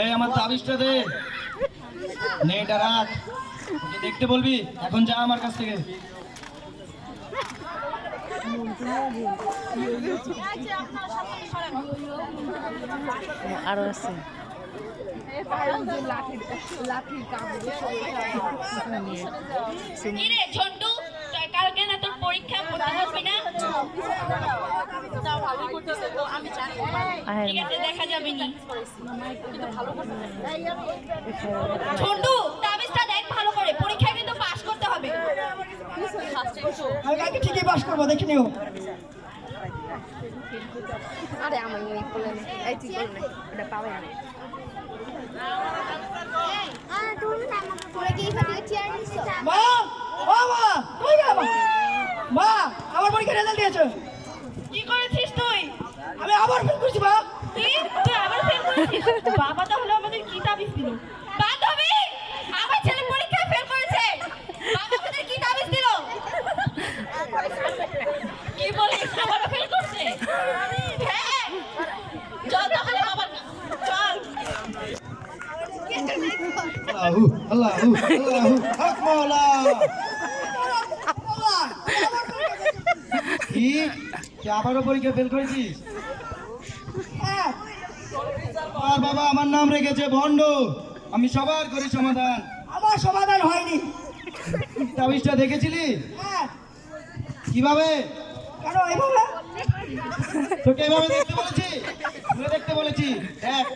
এই আমার তাবিজটা দে, নে এটা রাখ, ওকে দেখতে বলবি। এখন যা আমার কাছ থেকে। আরো আছে কিরে ঝন্টু, তুই কালকে না তোর পরীক্ষা পড়তে পারবি না? ঠিক আছে, দেখা যাবে নি। ঝন্টু, তাবিজটা দেখ ভালো করে, পরীক্ষা কিন্তু পাস করতে হবে। আমি কালকে ঠিকই পাস করবো, দেখে নিও। আরে আমার বলে এই ঠিক বলে এটা পাবে না। মা, ও মা, কই গেল মা? মা, আমার পরীক্ষার রেজাল্ট দিয়েছে। কি করেছিস তুই? আমি আবার ফেল করেছি মা। কি? তুই আবার ফেল করেছিস? বাবা তাহলে আমাদের কি তাবিজ দিল? বান্ধবী, আমার ছেলে পরীক্ষায় ফেল করেছে। বাবা আমাদের কি তাবিজ দিল? কি বলিস? আমারও ফেল করছে? হ্যাঁ, চল তাহলে বাবার কাছে। চল। আল্লাহু আল্লাহু আল্লাহু হক মাওলা। কি তুই আবারও পরীক্ষা ফেল করেছিস? হ্যাঁ, আর বাবা আমার নাম রেখেছে ভণ্ড, আমি সবার করি সমাধান। আমার সমাধান হয়নি। তাবিজটা দেখেছিলি হ্যাঁ, কিভাবে? কেন এইভাবে? তোকে এভাবে দেখতে বলেছি, ঘুরে দেখতে বলেছি। দেখ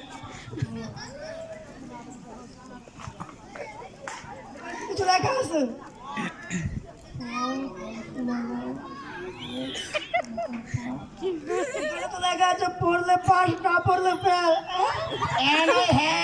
কিছু দেখা আছে? এখানে তো দেখা আছে পড়লে পাস, না পড়লে ফেল। হ্যাঁ নয় হ্যাঁ।